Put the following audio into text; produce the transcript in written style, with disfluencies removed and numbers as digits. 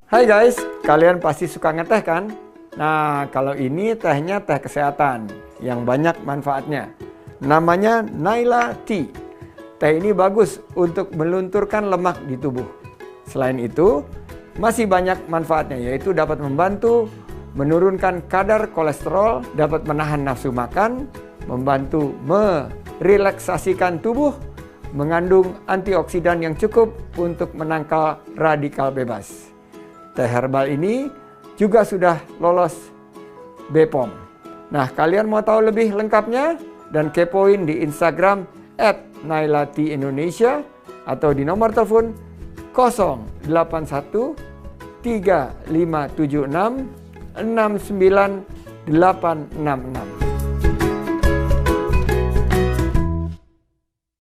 Hai guys, kalian pasti suka ngeteh kan? Nah, kalau ini tehnya teh kesehatan yang banyak manfaatnya. Namanya Naila Tea. Teh ini bagus untuk melunturkan lemak di tubuh. Selain itu, masih banyak manfaatnya, yaitu dapat membantu menurunkan kadar kolesterol, dapat menahan nafsu makan, membantu merelaksasikan tubuh, mengandung antioksidan yang cukup untuk menangkal radikal bebas. Teh herbal ini juga sudah lolos BPOM. Nah, kalian mau tahu lebih lengkapnya? Dan kepoin di Instagram @nailati_indonesia atau di nomor telepon 081 3576 69866.